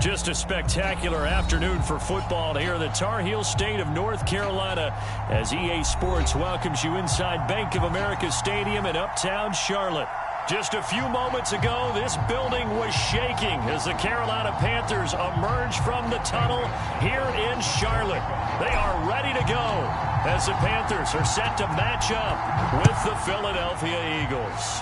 Just a spectacular afternoon for football here in the Tar Heel state of North Carolina as EA Sports welcomes you inside Bank of America Stadium in uptown Charlotte. Just a few moments ago, this building was shaking as the Carolina Panthers emerge from the tunnel here in Charlotte. They are ready to go as the Panthers are set to match up with the Philadelphia Eagles.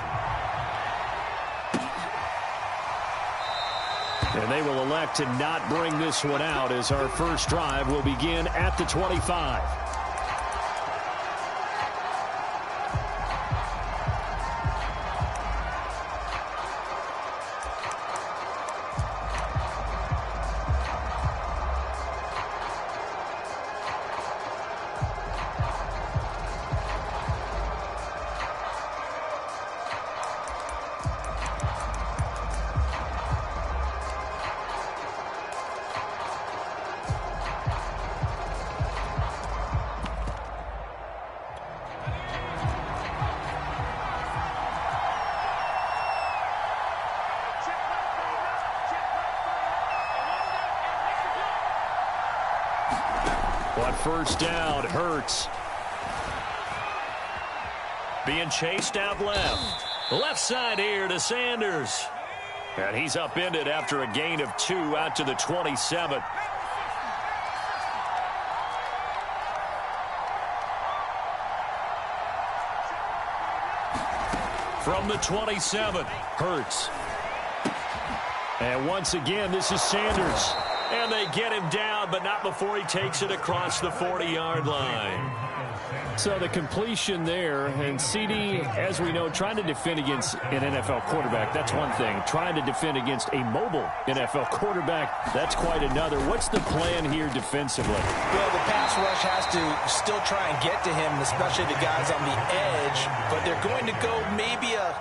And they will elect to not bring this one out as our first drive will begin at the 25. On first down, Hurts. Being chased out left. Left side here to Sanders. And he's upended after a gain of 2 out to the 27. From the 27, Hurts. And once again, this is Sanders. And they get him down, but not before he takes it across the 40-yard line. So the completion there, and CD, as we know, trying to defend against an NFL quarterback, that's one thing. Trying to defend against a mobile NFL quarterback, that's quite another. What's the plan here defensively? Well, the pass rush has to still try and get to him, especially the guys on the edge, but they're going to go maybe a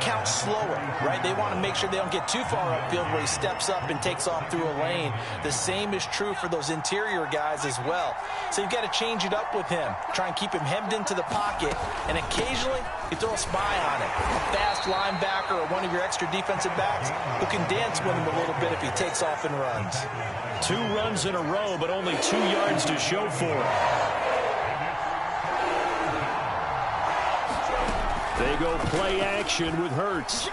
count slower, right? They want to make sure they don't get too far upfield where he steps up and takes off through a lane. The same is true for those interior guys as well. So you've got to change it up with him. Try and keep him hemmed into the pocket, and occasionally you throw a spy on it. A fast linebacker or one of your extra defensive backs who can dance with him a little bit if he takes off and runs. 2 runs in a row, but only 2 yards to show for it. They go play action with Hurts.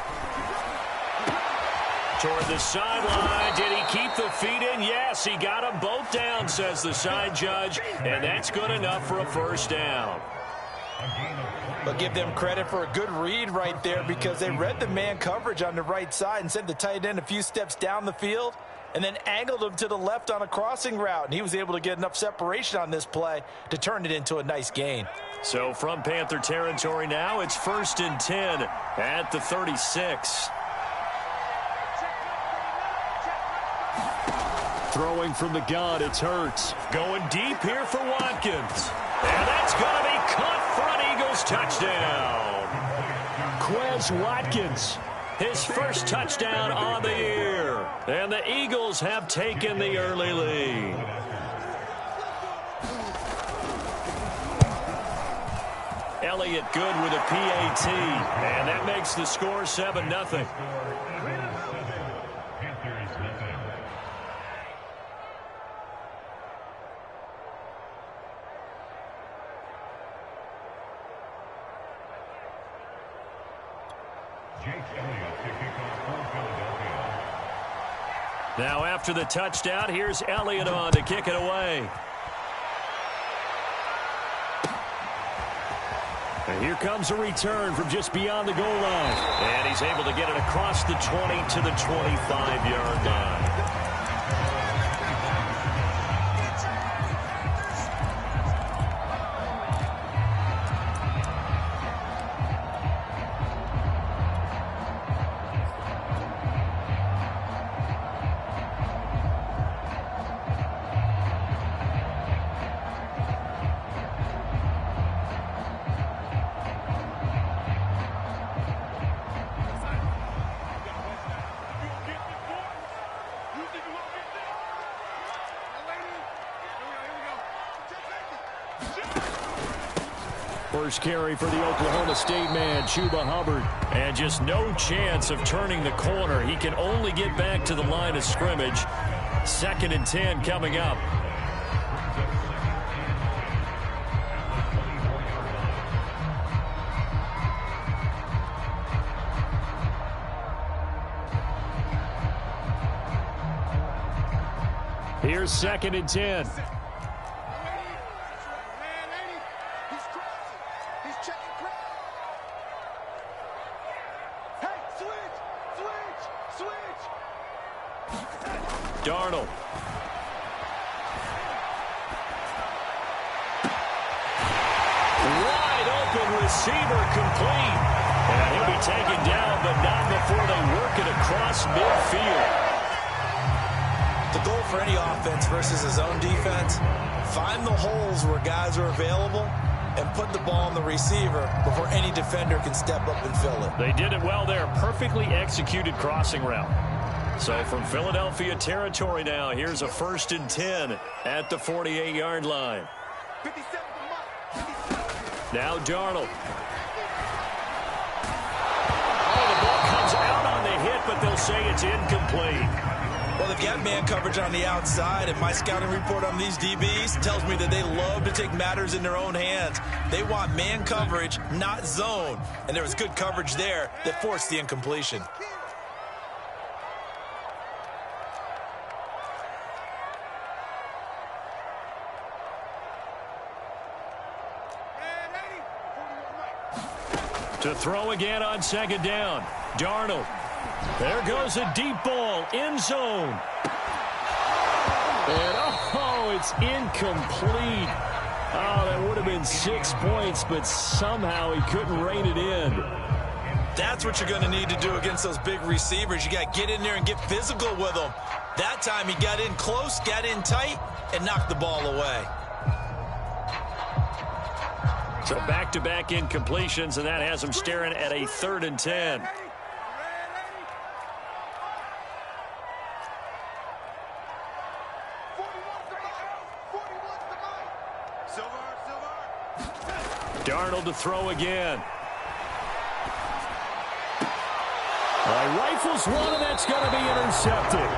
Toward the sideline. Did he keep the feet in? Yes, he got them both down, says the side judge, and that's good enough for a first down. But give them credit for a good read right there because they read the man coverage on the right side and sent the tight end a few steps down the field and then angled him to the left on a crossing route. And he was able to get enough separation on this play to turn it into a nice gain. So from Panther territory now, it's 1st and 10 at the 36. Throwing from the gun, it's Hurts. Going deep here for Watkins. And that's going to be caught for an Eagles touchdown. Quez Watkins, his first touchdown on the year. And the Eagles have taken the early lead. Elliott good with a PAT. And that makes the score 7-0. Now after the touchdown, here's Elliott on to kick it away. And here comes a return from just beyond the goal line. And he's able to get it across the 20 to the 25-yard line. First carry for the Oklahoma State man, Chuba Hubbard. And just no chance of turning the corner. He can only get back to the line of scrimmage. 2nd and 10 coming up. Here's 2nd and 10. Darnold. Wide open receiver complete. And he'll be taken down, but not before they work it across midfield. The goal for any offense versus his own defense, find the holes where guys are available and put the ball on the receiver before any defender can step up and fill it. They did it well there. Perfectly executed crossing route. So from Philadelphia territory now, here's a 1st and 10 at the 48-yard line. Now Darnold. Oh, the ball comes out on the hit, but they'll say it's incomplete. Well, they've got man coverage on the outside, and my scouting report on these DBs tells me that they love to take matters in their own hands. They want man coverage, not zone. And there was good coverage there that forced the incompletion. To throw again on 2nd down. Darnold. There goes a deep ball. End zone. And, oh, it's incomplete. Oh, that would have been 6 points, but somehow he couldn't rein it in. That's what you're going to need to do against those big receivers. You got to get in there and get physical with them. That time he got in close, got in tight, and knocked the ball away. So back-to-back incompletions, and that has him staring at a 3rd and 10. Darnold to throw again. Rifles one, and that's going to be intercepted.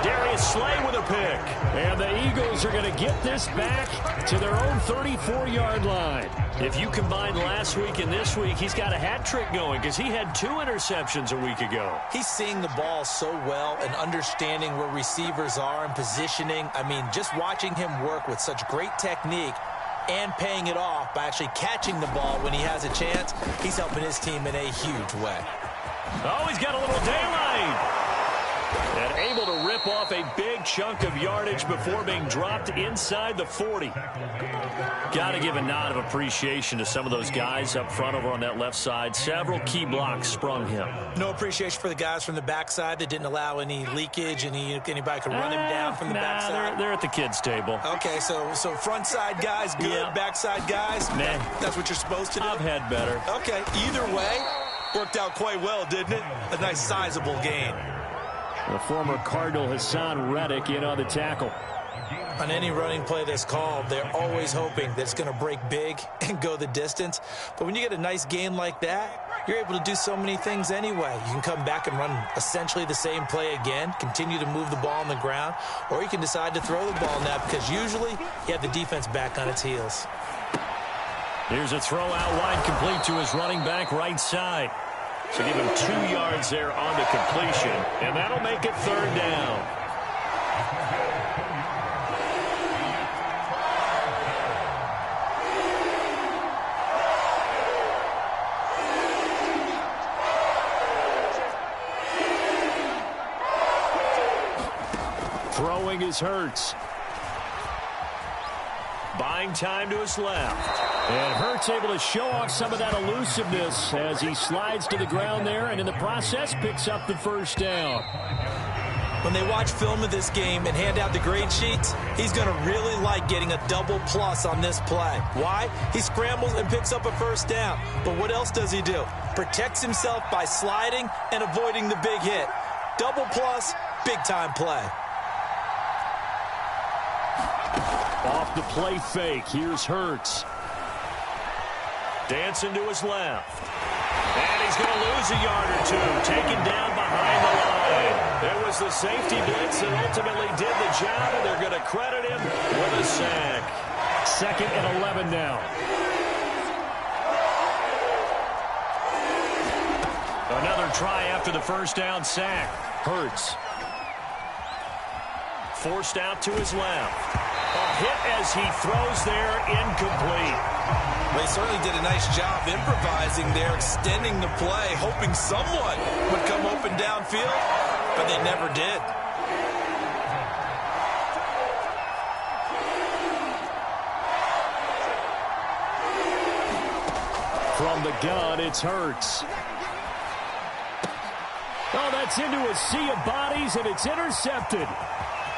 Darius Slay with a pick. And the Eagles are going to get this back to their own 34-yard line. If you combine last week and this week, he's got a hat trick going because he had 2 interceptions a week ago. He's seeing the ball so well and understanding where receivers are and positioning. I mean, just watching him work with such great technique and paying it off by actually catching the ball when he has a chance, he's helping his team in a huge way. Oh, he's got a little daylight. And able to rip off a big chunk of yardage before being dropped inside the 40. Got to give a nod of appreciation to some of those guys up front over on that left side. Several key blocks sprung him. No appreciation for the guys from the backside that didn't allow any leakage, and anybody could run him down from the backside. They're at the kids' table. Okay, so front side guys good, yeah. Backside guys, nah. That's what you're supposed to do? I've had better. Okay, either way, worked out quite well, didn't it? A nice sizable gain. The former Cardinal Hassan Reddick in on the tackle. On any running play that's called, they're always hoping that it's going to break big and go the distance. But when you get a nice gain like that, you're able to do so many things anyway. You can come back and run essentially the same play again, continue to move the ball on the ground, or you can decide to throw the ball now because usually you have the defense back on its heels. Here's a throw out wide complete to his running back right side. So give him 2 yards there on the completion, and that'll make it 3rd down. Throwing is Hurts. Buying time to his left. And Hurts able to show off some of that elusiveness as he slides to the ground there and in the process picks up the 1st down. When they watch film of this game and hand out the grade sheets, he's going to really like getting a double plus on this play. Why? He scrambles and picks up a 1st down. But what else does he do? Protects himself by sliding and avoiding the big hit. Double plus, big time play. Off the play fake, here's Hurts. Dancing to his left. And he's going to lose a yard or two. Taken down behind the line. It was the safety blitz that ultimately did the job, and they're going to credit him with a sack. 2nd and 11 now. Another try after the first down sack. Hurts. Forced out to his left. A hit as he throws there, incomplete. They certainly did a nice job improvising there, extending the play, hoping someone would come open downfield, but they never did. From the gun, it's Hurts. Oh, that's into a sea of bodies, and it's intercepted.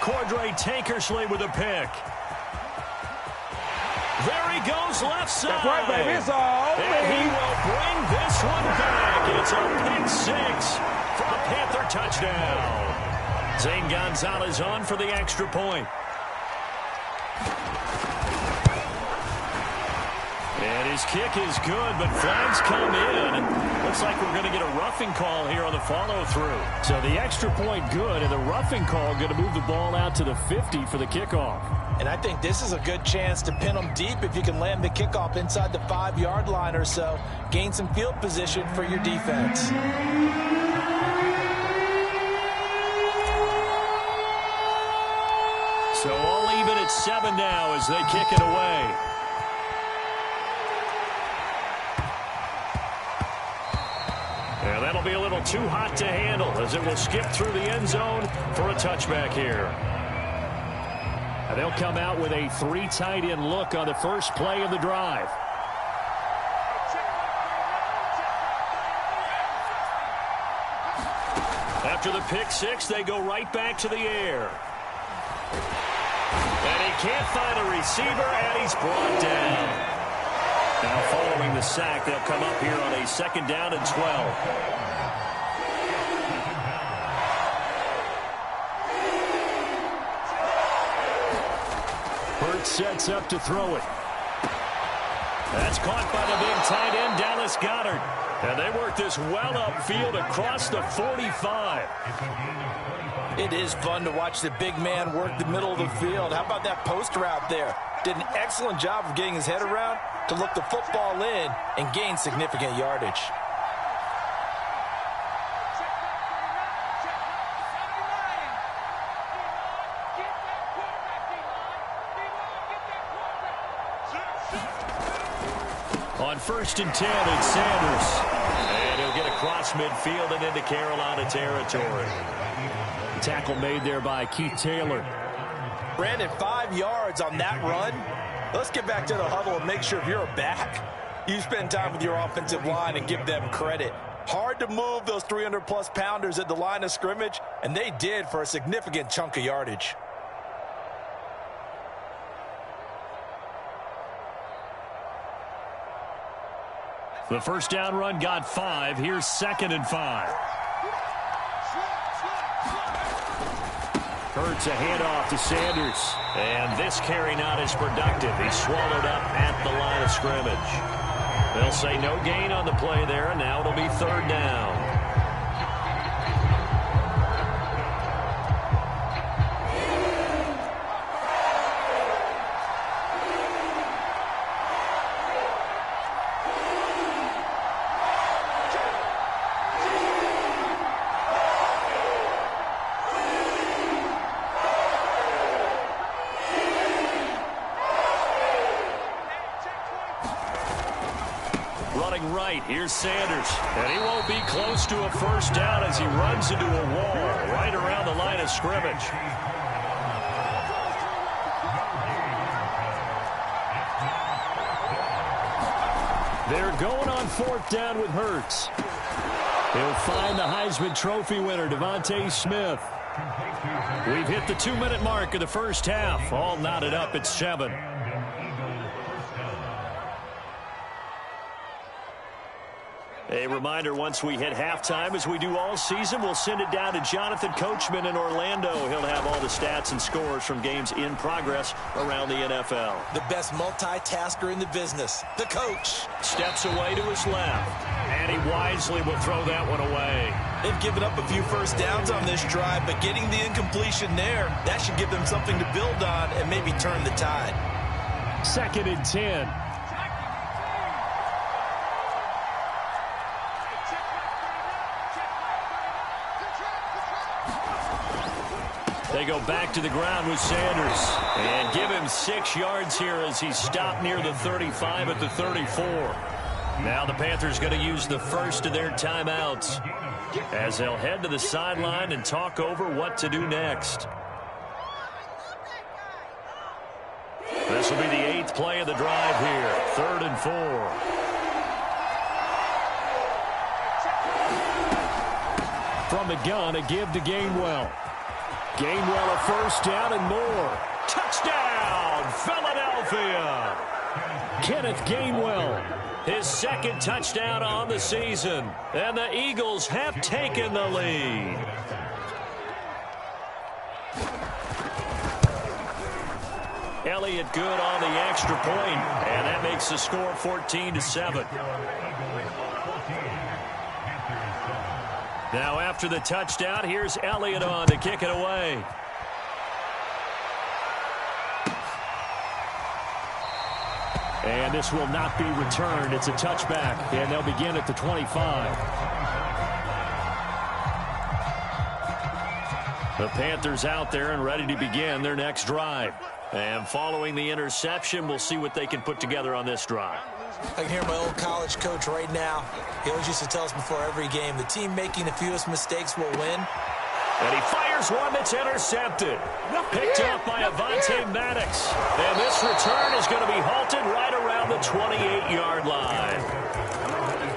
Cordray Tankersley with a pick. There he goes, left side. That's right, baby. It's all and he will bring this one back. It's a pick 6 for the Panther touchdown. Zane Gonzalez on for the extra point. And his kick is good, but flags come in. Looks like we're going to get a roughing call here on the follow-through. So the extra point good, and the roughing call going to move the ball out to the 50 for the kickoff. And I think this is a good chance to pin them deep if you can land the kickoff inside the 5-yard line or so. Gain some field position for your defense. So all even at 7 now as they kick it away. And that'll be a little too hot to handle as it will skip through the end zone for a touchback here. And they'll come out with a 3 tight end look on the first play of the drive. After the pick 6, they go right back to the air. And he can't find a receiver, and he's brought down. Now following the sack, they'll come up here on a 2nd down and 12. Hurts sets up to throw it. That's caught by the big tight end, Dallas Goedert. And they work this well upfield across the 45. It is fun to watch the big man work the middle of the field. How about that post route there? Did an excellent job of getting his head around to look the football in and gain significant yardage. On 1st and 10, it's Sanders. And he'll get across midfield and into Carolina territory. Tackle made there by Keith Taylor. Brandon, 5 yards on that run. Let's get back to the huddle and make sure if you're a back, you spend time with your offensive line and give them credit. Hard to move those 300-plus pounders at the line of scrimmage, and they did for a significant chunk of yardage. The first down run got 5. Here's 2nd and 5. Hurts a handoff to Sanders. And this carry not as productive. He's swallowed up at the line of scrimmage. They'll say no gain on the play there, and now it'll be 3rd down. Right, here's Sanders, and he won't be close to a first down as he runs into a wall right around the line of scrimmage. They're going on 4th down with Hurts. He'll find the Heisman Trophy winner, Devontae Smith. We've hit the 2-minute mark of the first half, all knotted up at 7. A reminder, once we hit halftime, as we do all season, we'll send it down to Jonathan Coachman in Orlando. He'll have all the stats and scores from games in progress around the NFL. The best multitasker in the business, the coach. Steps away to his left, and he wisely will throw that one away. They've given up a few first downs on this drive, but getting the incompletion there, that should give them something to build on and maybe turn the tide. 2nd and 10. They go back to the ground with Sanders. And give him 6 yards here as he's stopped near the 35 at the 34. Now the Panthers going to use the first of their timeouts as they'll head to the sideline and talk over what to do next. This will be the 8th play of the drive here. 3rd and 4. From the gun, a give to Gainwell. Gainwell a first down and more. Touchdown, Philadelphia! Kenneth Gainwell, his 2nd touchdown on the season. And the Eagles have taken the lead. Elliott good on the extra point, and that makes the score 14-7. Now after the touchdown, here's Elliott on to kick it away. And this will not be returned. It's a touchback, and they'll begin at the 25. The Panthers out there and ready to begin their next drive. And following the interception, we'll see what they can put together on this drive. I can hear my old college coach right now. He always used to tell us before every game, the team making the fewest mistakes will win. And he fires one that's intercepted. Picked up by Avonte Maddox. And this return is going to be halted right around the 28-yard line.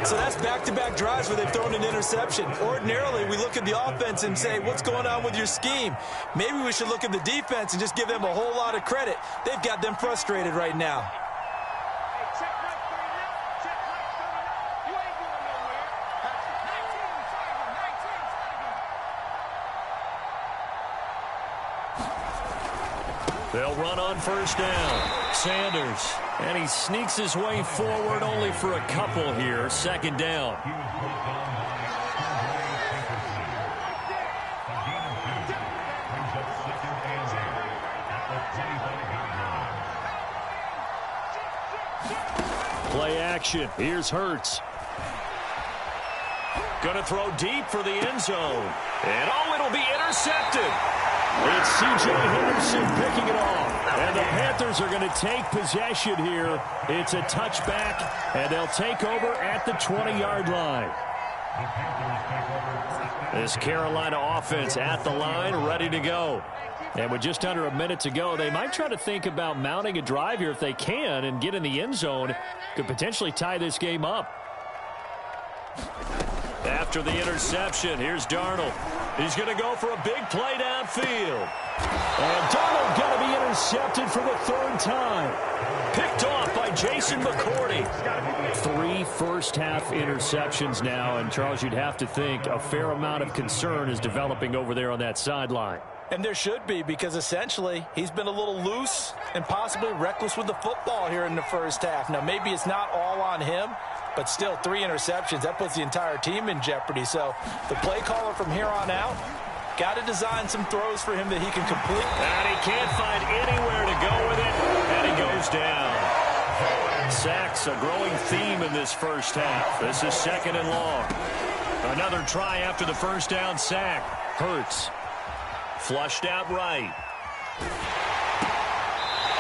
So that's back-to-back drives where they've thrown an interception. Ordinarily, we look at the offense and say, what's going on with your scheme? Maybe we should look at the defense and just give them a whole lot of credit. They've got them frustrated right now. They'll run on first down. Sanders. And he sneaks his way forward only for a couple here. 2nd down. Play action. Here's Hurts. Going to throw deep for the end zone. And oh, it'll be intercepted. It's C.J. Henderson picking it off. And the Panthers are going to take possession here. It's a touchback, and they'll take over at the 20-yard line. This Carolina offense at the line, ready to go. And with just under a minute to go, they might try to think about mounting a drive here if they can and get in the end zone. Could potentially tie this game up. After the interception, here's Darnold. He's going to go for a big play downfield. And Darnold going to be intercepted for the 3rd time. Picked off by Jason McCourty. 3 first-half interceptions now. And, Charles, you'd have to think a fair amount of concern is developing over there on that sideline. And there should be, because essentially he's been a little loose and possibly reckless with the football here in the first half. Now, maybe it's not all on him, but still 3 interceptions. That puts the entire team in jeopardy. So the play caller from here on out got to design some throws for him that he can complete. And he can't find anywhere to go with it, and he goes down. Sacks, a growing theme in this first half. This is 2nd and long. Another try after the first down sack. Hurts. Flushed out right.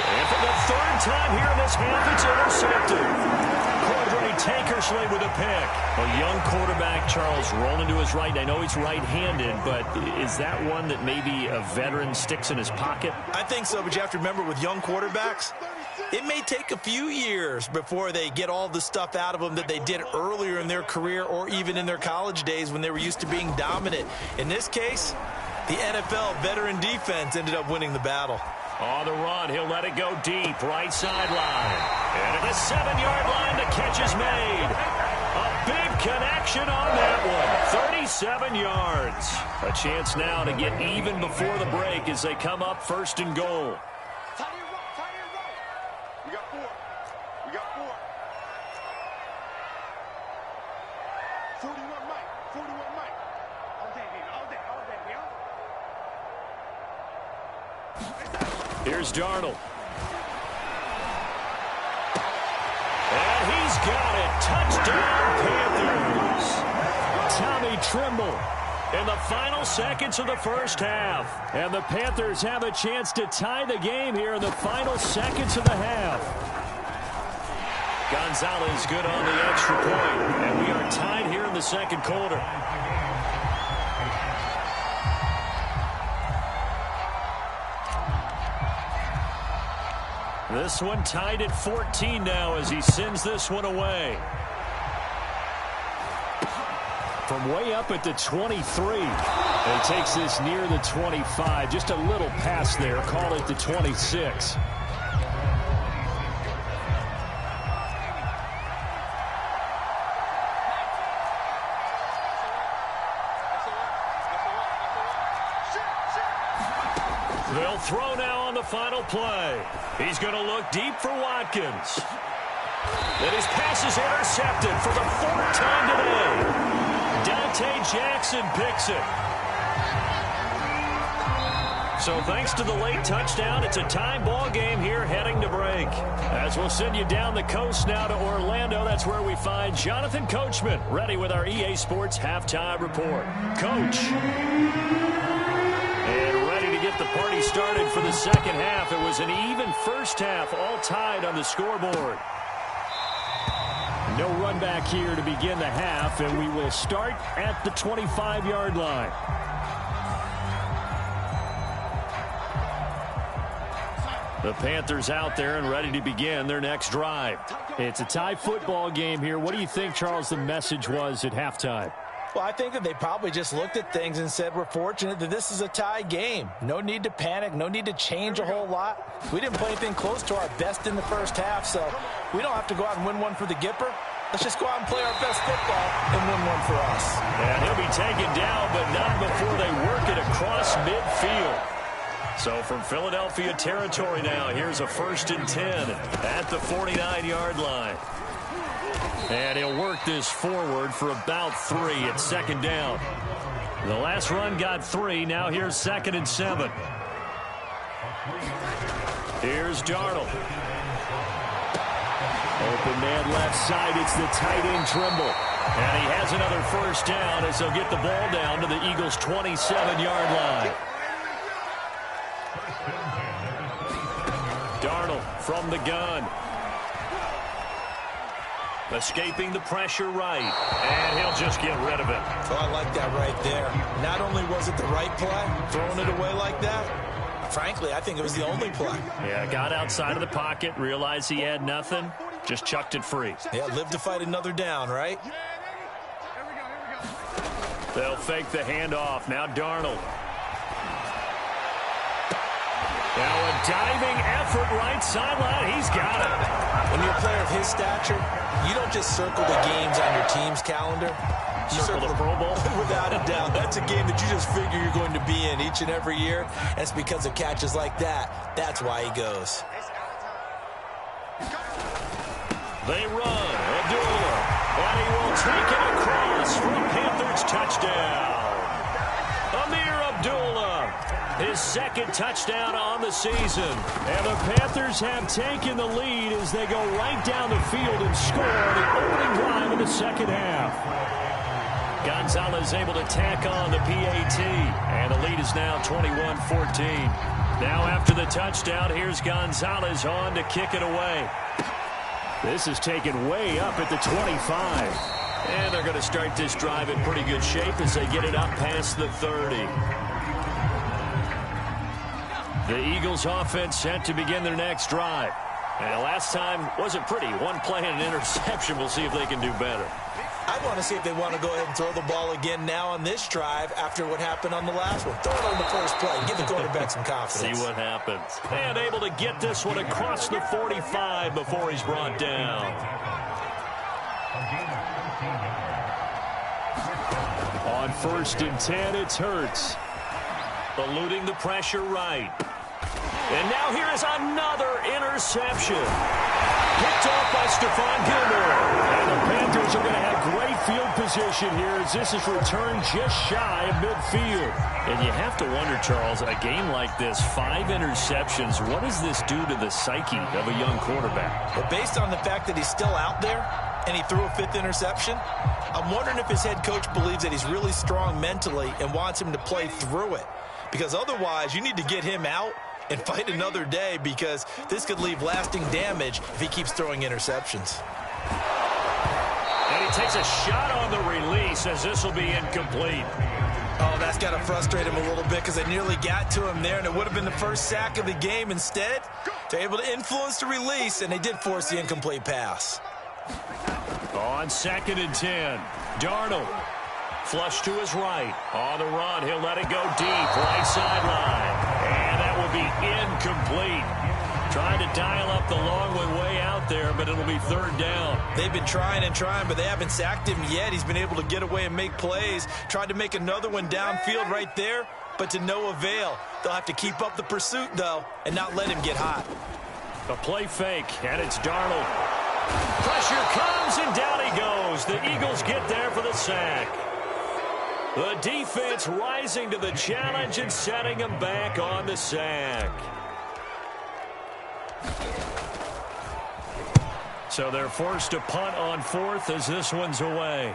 And for the 3rd time here in this half, it's intercepted. Cordray Tankersley with a pick. A young quarterback, Charles, rolling to his right. I know he's right-handed, but is that one that maybe a veteran sticks in his pocket? I think so, but you have to remember with young quarterbacks, it may take a few years before they get all the stuff out of them that they did earlier in their career or even in their college days when they were used to being dominant. In this case, the NFL veteran defense ended up winning the battle. On the run, he'll let it go deep, right sideline. And at the 7-yard line, the catch is made. A big connection on that one. 37 yards. A chance now to get even before the break as they come up first and goal. We got four. 41 Mike. All day, Here's Darnold. And he's got it. Touchdown, Panthers. Tommy Tremble in the final seconds of the first half. And the Panthers have a chance to tie the game here in the final seconds of the half. Gonzalez good on the extra point. And we are tied here in the second quarter. This one tied at 14 now as he sends this one away. From way up at the 23. And he takes this near the 25. Just a little pass there. Call it the 26. They'll throw now on the final play. He's going to look deep for Watkins. And his pass is intercepted for the fourth time today. Dante Jackson picks it. So thanks to the late touchdown, it's a tie ball game here heading to break. As we'll send you down the coast now to Orlando, that's where we find Jonathan Coachman ready with our EA Sports halftime report. Coach. And ready to get the party started for the second half. It was an even first half, all tied on the scoreboard. No run back here to begin the half, and we will start at the 25-yard line. The Panthers out there and ready to begin their next drive. It's a tie football game here. What do you think, Charles, the message was at halftime? Well, I think that they probably just looked at things and said, we're fortunate that this is a tie game. No need to panic. No need to change a whole lot. We didn't play anything close to our best in the first half, so we don't have to go out and win one for the Gipper. Let's just go out and play our best football and win one for us. And he'll be taken down, but not before they work it across midfield. So from Philadelphia territory now, here's a 1st and 10 at the 49-yard line. And he'll work this forward for about 3 at second down. The last run got 3. Now here's 2nd and 7. Here's Darnold. Open man left side. It's the tight end Trimble. And he has another 1st down as they'll get the ball down to the Eagles' 27-yard line. Darnold from the gun. Escaping the pressure right. And he'll just get rid of it. Oh, I like that right there. Not only was it the right play, throwing it away like that, frankly, I think it was the only play. Yeah, got outside of the pocket, realized he had nothing, just chucked it free. Yeah, live to fight another down, right? They'll fake the handoff. Now Darnold. Now a diving effort right sideline. He's got it. When you're a player of his stature, you don't just circle the games on your team's calendar. You circle the Pro Bowl? Without a doubt. That's a game that you just figure you're going to be in each and every year. That's because of catches like that. That's why he goes. They run. Abdullah. And he will take it across for a Panthers touchdown. Amir Abdullah. His 2nd touchdown on the season. And the Panthers have taken the lead as they go right down the field and score the opening drive in the second half. Gonzalez able to tack on the PAT. And the lead is now 21-14. Now after the touchdown, here's Gonzalez on to kick it away. This is taken way up at the 25. And they're going to start this drive in pretty good shape as they get it up past the 30. The Eagles offense set to begin their next drive. And last time wasn't pretty. One play and an interception. We'll see if they can do better. I want to see if they want to go ahead and throw the ball again now on this drive after what happened on the last one. Throw it on the first play. Give the quarterback some confidence. See what happens. And able to get this one across the 45 before he's brought down. On 1st and 10, it's Hurts. Eluding the pressure right. And now here is another interception. Picked off by Stephon Gilmore. And the Panthers are going to have great field position here as this is returned just shy of midfield. And you have to wonder, Charles, a game like this, 5 interceptions, what does this do to the psyche of a young quarterback? Well, based on the fact that he's still out there and he threw a 5th interception, I'm wondering if his head coach believes that he's really strong mentally and wants him to play through it. Because otherwise, you need to get him out and fight another day, because this could leave lasting damage if he keeps throwing interceptions. And he takes a shot on the release as this will be incomplete. Oh, that's got to frustrate him a little bit, because they nearly got to him there, and it would have been the first sack of the game. Instead, they're able to influence the release, and they did force the incomplete pass. On 2nd and 10, Darnold. Flush to his right. On the run, he'll let it go deep. Right sideline. And that will be incomplete. Trying to dial up the long one way out there, but it'll be 3rd down. They've been trying and trying, but they haven't sacked him yet. He's been able to get away and make plays. Tried to make another one downfield right there, but to no avail. They'll have to keep up the pursuit, though, and not let him get hot. A play fake, and it's Darnold. Pressure comes, and down he goes. The Eagles get there for the sack. The defense rising to the challenge and setting him back on the sack. So they're forced to punt on 4th as this one's away.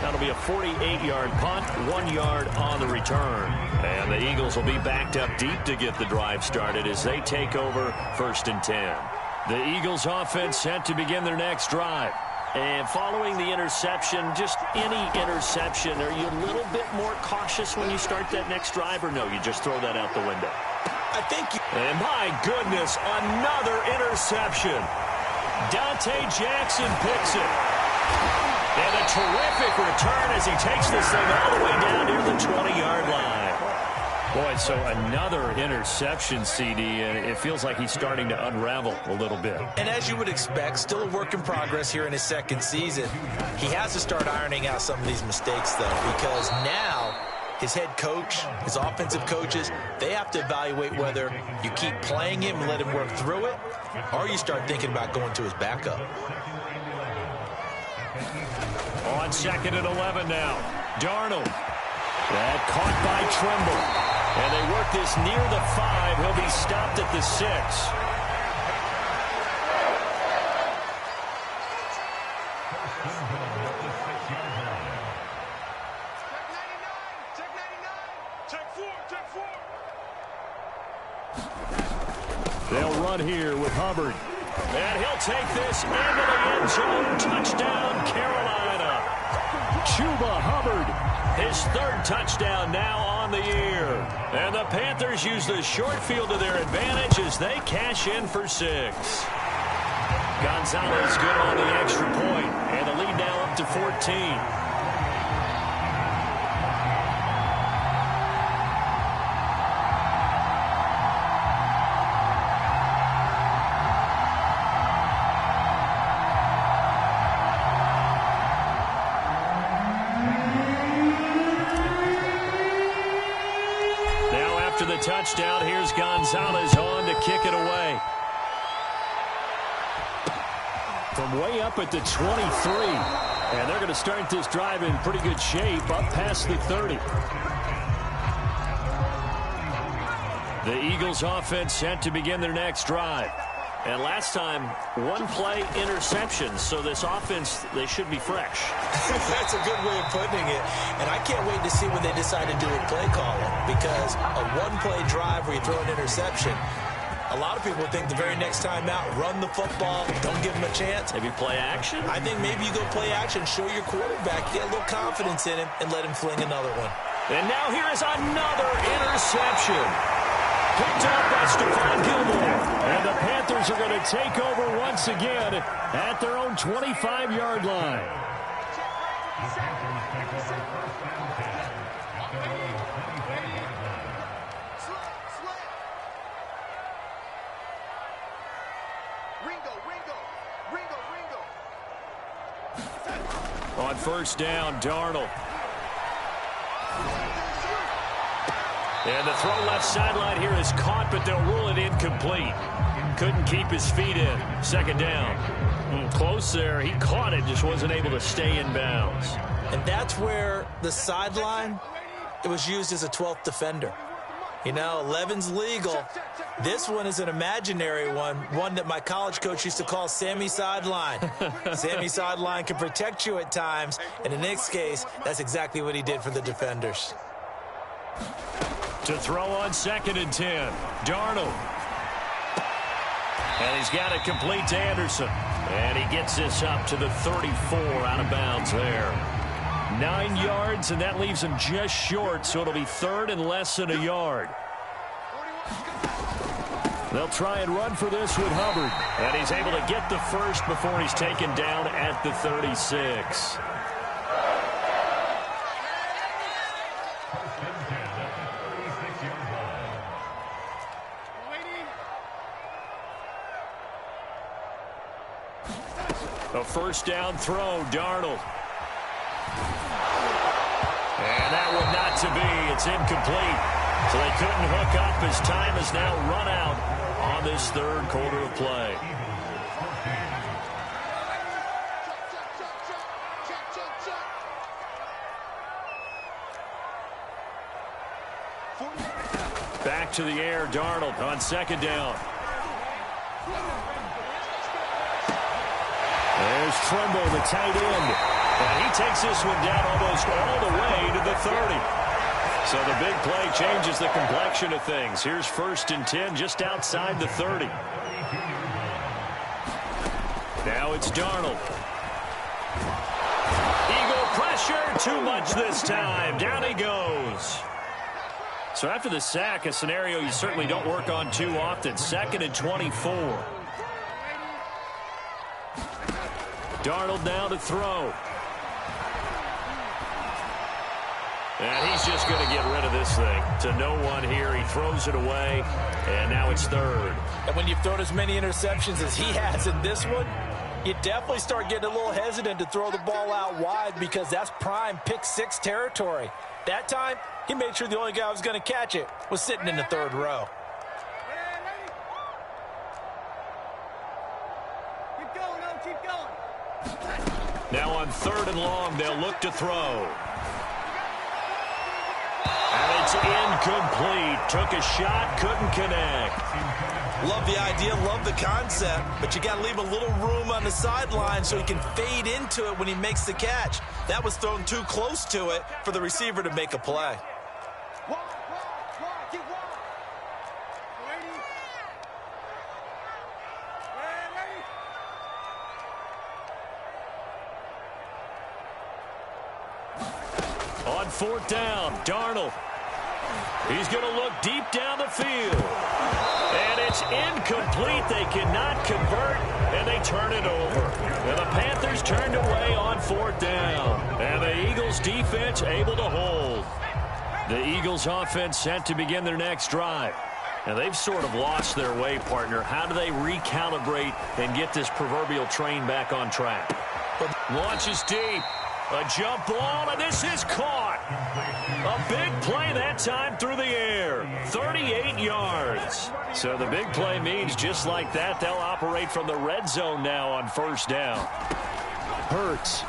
That'll be a 48-yard punt, 1 yard on the return. And the Eagles will be backed up deep to get the drive started as they take over 1st and 10. The Eagles offense set to begin their next drive. And following the interception, just any interception, are you a little bit more cautious when you start that next drive, or no, you just throw that out the window? I think And my goodness, another interception. Dante Jackson picks it. And a terrific return as he takes this thing all the way down near the 20-yard line. Boy, so another interception, CD, and it feels like he's starting to unravel a little bit. And as you would expect, still a work in progress here in his 2nd season. He has to start ironing out some of these mistakes, though, because now his head coach, his offensive coaches, they have to evaluate whether you keep playing him and let him work through it, or you start thinking about going to his backup. On 2nd and 11 now, Darnold. That caught by Trimble. And they work this near the 5. He'll be stopped at the 6. They'll run here with Hubbard. And he'll take this into the end zone. Touchdown, Carolina. Chuba Hubbard. His 3rd touchdown now on the year. And the Panthers use the short field to their advantage as they cash in for 6. Gonzalez good on the extra point, and the lead now up to 14. After the touchdown, here's Gonzalez on to kick it away. From way up at the 23. And they're going to start this drive in pretty good shape, up past the 30. The Eagles offense set to begin their next drive. And last time, 1-play interception. So this offense, they should be fresh. That's a good way of putting it. And I can't wait to see what they decide to do with play calling. Because a 1-play drive where you throw an interception, a lot of people think the very next time out, run the football, don't give him a chance. Maybe play action? I think maybe you go play action, show your quarterback, get a little confidence in him, and let him fling another one. And now here is another interception. Picked up by Stephon Gilmore. And the Panthers are going to take over once again at their own 25-yard line. On On first down, Darnold. And the throw left sideline here is caught, but they'll rule it incomplete. Couldn't keep his feet in. Second down. Close there. He caught it, just wasn't able to stay in bounds. And that's where the sideline, it was used as a 12th defender. You know, 11's legal. This one is an imaginary one that my college coach used to call Sammy Sideline. Sammy Sideline can protect you at times, and in this case, that's exactly what he did for the defenders. To throw on 2nd and 10, Darnold. And he's got it complete to Anderson. And he gets this up to the 34, out of bounds there. 9 yards, and that leaves him just short, so it'll be 3rd and less than a yard. They'll try and run for this with Hubbard. And he's able to get the first before he's taken down at the 36. A first down throw, Darnold. And that one not to be. It's incomplete. So they couldn't hook up as time has now run out on this 3rd quarter of play. Back to the air, Darnold on 2nd down. There's Trumbo, the tight end. And he takes this one down almost all the way to the 30. So the big play changes the complexion of things. Here's 1st and 10 just outside the 30. Now it's Darnold. Eagle pressure, too much this time. Down he goes. So after the sack, a scenario you certainly don't work on too often. 2nd and 24. Darnold now to throw. And he's just going to get rid of this thing. To no one here. He throws it away, and now it's 3rd. And when you've thrown as many interceptions as he has in this one, you definitely start getting a little hesitant to throw the ball out wide because that's prime pick 6 territory. That time, he made sure the only guy who was going to catch it was sitting in the 3rd row. Now on 3rd and long, they'll look to throw. And it's incomplete. Took a shot, couldn't connect. Love the idea, love the concept, but you got to leave a little room on the sideline so he can fade into it when he makes the catch. That was thrown too close to it for the receiver to make a play. On 4th down, Darnold. He's going to look deep down the field. And it's incomplete. They cannot convert, and they turn it over. And the Panthers turned away on 4th down. And the Eagles defense able to hold. The Eagles offense set to begin their next drive. And they've sort of lost their way, partner. How do they recalibrate and get this proverbial train back on track? Launches deep. A jump ball, and this is caught. A big play that time through the air. 38 yards. So the big play means just like that, they'll operate from the red zone now on 1st down. Hurts.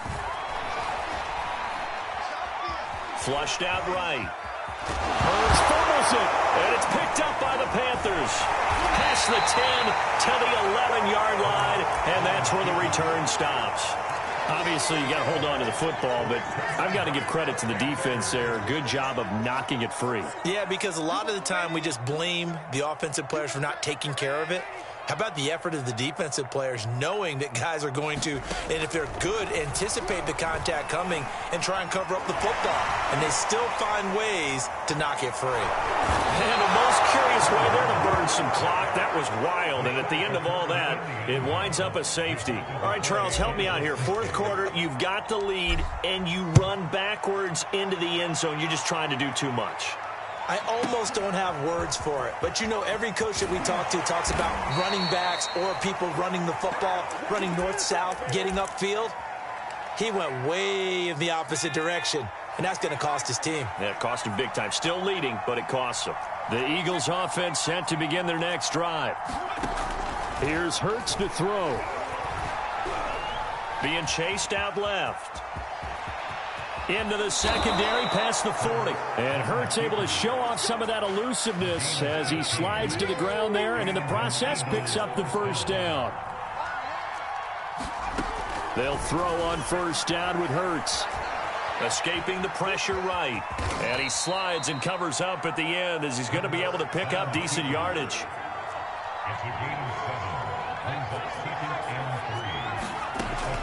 Flushed out right. Hurts fumbles it, and it's picked up by the Panthers. Past the 10 to the 11-yard line, and that's where the return stops. Obviously, you got to hold on to the football, but I've got to give credit to the defense there. Good job of knocking it free. Yeah, because a lot of the time we just blame the offensive players for not taking care of it. How about the effort of the defensive players knowing that guys are going to, and if they're good, anticipate the contact coming and try and cover up the football. And they still find ways to knock it free. And the most curious way there to burn some clock. That was wild. And at the end of all that, it winds up a safety. All right, Charles, help me out here. 4th quarter, you've got the lead, and you run backwards into the end zone. You're just trying to do too much. I almost don't have words for it. But, you know, every coach that we talk to talks about running backs or people running the football, running north-south, getting upfield. He went way in the opposite direction, and that's going to cost his team. Yeah, it cost him big time. Still leading, but it costs him. The Eagles offense set to begin their next drive. Here's Hurts to throw. Being chased out left. Into the secondary past the 40. And Hurts able to show off some of that elusiveness as he slides to the ground there and in the process picks up the first down. They'll throw on first down with Hurts. Escaping the pressure right. And he slides and covers up at the end as he's going to be able to pick up decent yardage.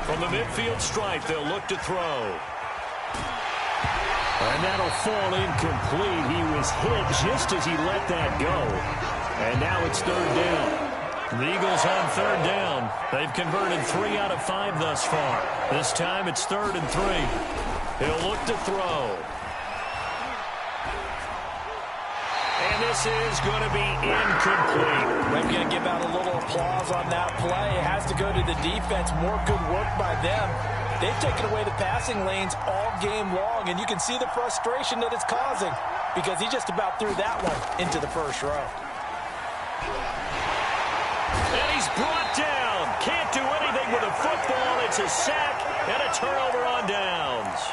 From the midfield stripe, they'll look to throw. And that'll fall incomplete. He was hit just as he let that go. And now it's third down. The Eagles on third down. They've converted 3 out of 5 thus far. This time it's 3rd and 3. He'll look to throw. And this is going to be incomplete. I'm going to give out a little applause on that play. It has to go to the defense. More good work by them. They've taken away the passing lanes all game long, and you can see the frustration that it's causing because he just about threw that one into the first row. And he's brought down. Can't do anything with a football. It's a sack and a turnover on downs.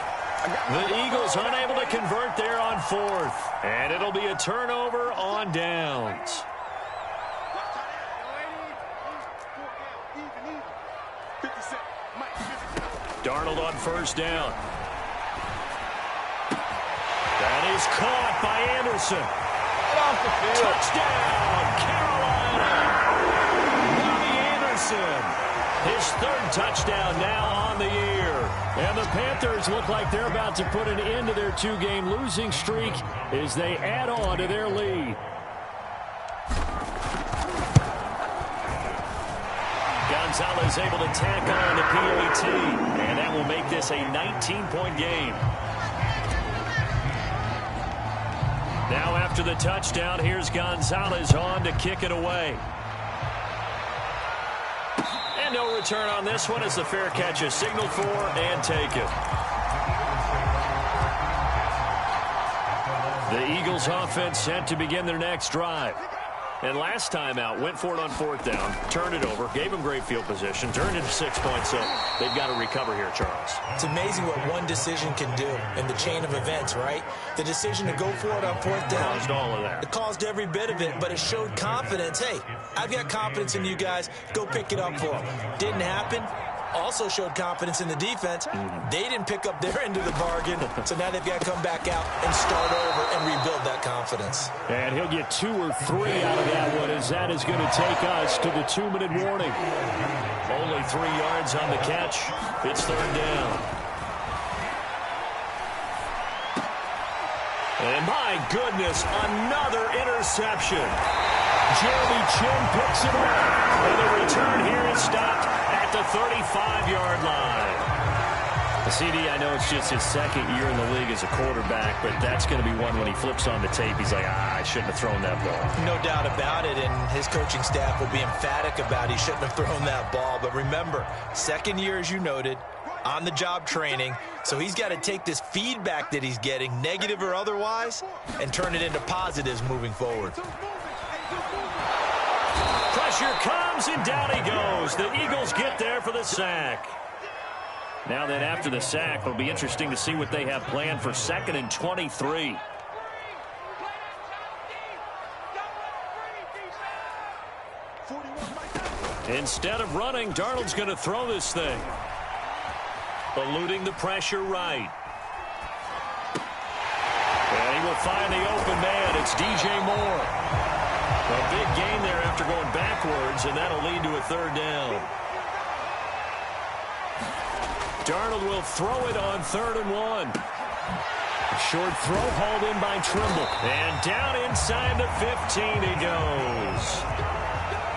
The Eagles unable to convert there on 4th. And it'll be a turnover on downs. Darnold on first down. That is caught by Anderson. Touchdown, Carolina. Robbie Anderson. His 3rd touchdown now on the year. And the Panthers look like they're about to put an end to their 2-game losing streak as they add on to their lead. Gonzalez able to tack on the PAT, and that will make this a 19-point game. Now after the touchdown, here's Gonzalez on to kick it away. And no return on this one as the fair catch is signaled for and taken. The Eagles offense set to begin their next drive. And last time out, went for it on 4th down, turned it over, gave them great field position, turned into 6 points, so they've got to recover here, Charles. It's amazing what one decision can do in the chain of events, right? The decision to go for it on 4th down. Caused all of that. It caused every bit of it, but it showed confidence. Hey, I've got confidence in you guys. Go pick it up for them. Didn't happen. Also showed confidence in the defense. They didn't pick up their end of the bargain, so now they've got to come back out and start over and rebuild that confidence. And he'll get 2 or 3 out of that one as that is going to take us to the 2-minute warning. Only 3 yards on the catch. It's 3rd down. And my goodness, another interception. Jeremy Chin picks it up. And the return here is stopped at the 35-yard line. The CD, I know it's just his 2nd year in the league as a quarterback, but that's going to be one when he flips on the tape, he's like, I shouldn't have thrown that ball. No doubt about it, and his coaching staff will be emphatic about he shouldn't have thrown that ball. But remember, 2nd year, as you noted, on-the-job training, so he's got to take this feedback that he's getting, negative or otherwise, and turn it into positives moving forward. Pressure comes, and down he goes. The Eagles get there for the sack. Now then, after the sack, it'll be interesting to see what they have planned for 2nd and 23. Instead of running, Darnold's going to throw this thing. Eluding the pressure right. And he will find the open man. It's DJ Moore. A big gain there after going backwards, and that'll lead to a 3rd down. Darnold will throw it on 3rd and 1. A short throw hauled in by Trimble. And down inside the 15 he goes.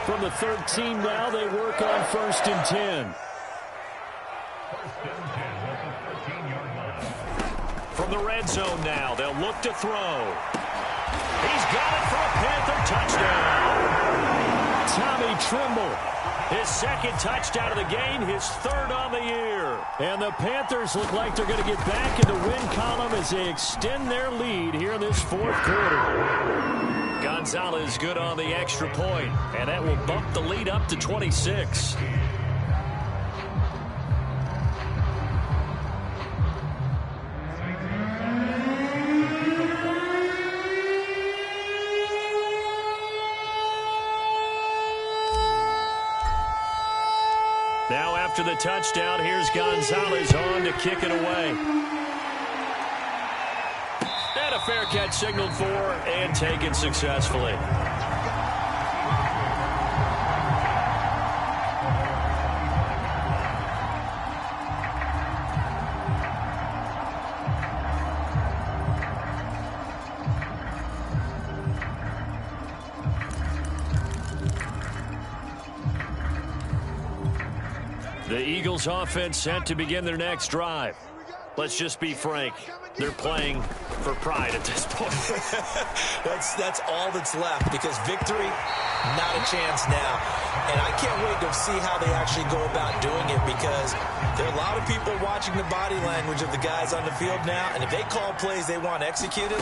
From the 13 now, they work on 1st and 10. From the red zone now, they'll look to throw. He's got it for a Panther touchdown. Tommy Trimble His second touchdown of the game, his third on the year. And the Panthers look like they're going to get back in the win column as they extend their lead here in this fourth quarter. Gonzalez good on the extra point, and that will bump the lead up to 26. Now after the touchdown, here's Gonzalez on to kick it away. And a fair catch signaled for and taken successfully. The Eagles offense set to begin their next drive. Let's just be frank. They're playing for pride at this point. That's all that's left, because victory, not a chance now. And I can't wait to see how they actually go about doing it, because there are a lot of people watching the body language of the guys on the field now, and if they call plays they want executed,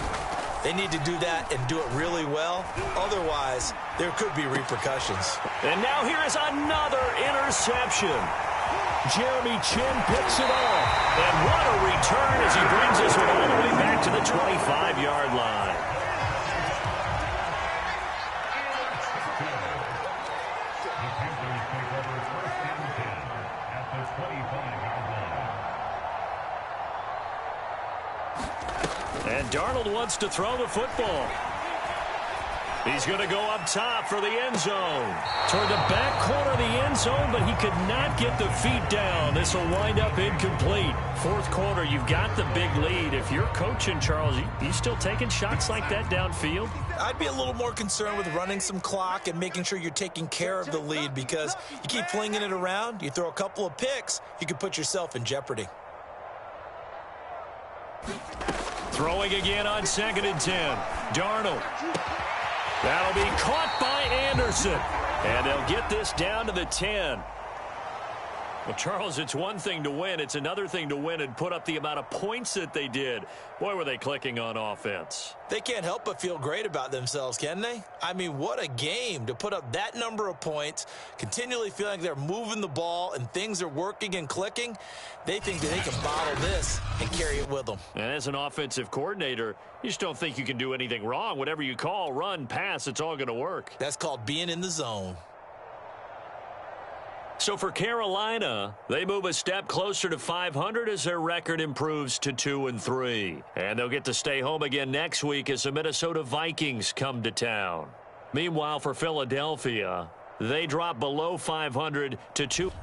they need to do that and do it really well. Otherwise, there could be repercussions. And now here is another interception. Jeremy Chin picks it off. And what a return as he brings us all the way back to the 25-yard line. And Darnold wants to throw the football. He's going to go up top for the end zone. Toward the back corner of the end zone, but he could not get the feet down. This will wind up incomplete. Fourth quarter, you've got the big lead. If you're coaching, Charles, you still taking shots like that downfield? I'd be a little more concerned with running some clock and making sure you're taking care of the lead, because you keep flinging it around, you throw a couple of picks, you can put yourself in jeopardy. Throwing again on 2nd and 10. Darnold. That'll be caught by Anderson. And they'll get this down to the 10. Well, Charles, it's one thing to win. It's another thing to win and put up the amount of points that they did. Boy, were they clicking on offense. They can't help but feel great about themselves, can they? I mean, what a game to put up that number of points, continually feeling like they're moving the ball and things are working and clicking. They think that they can bottle this and carry it with them. And as an offensive coordinator, you just don't think you can do anything wrong. Whatever you call, run, pass, it's all going to work. That's called being in the zone. So for Carolina, they move a step closer to 500 as their record improves to 2-3. And they'll get to stay home again next week as the Minnesota Vikings come to town. Meanwhile, for Philadelphia, they drop below 500 to 2.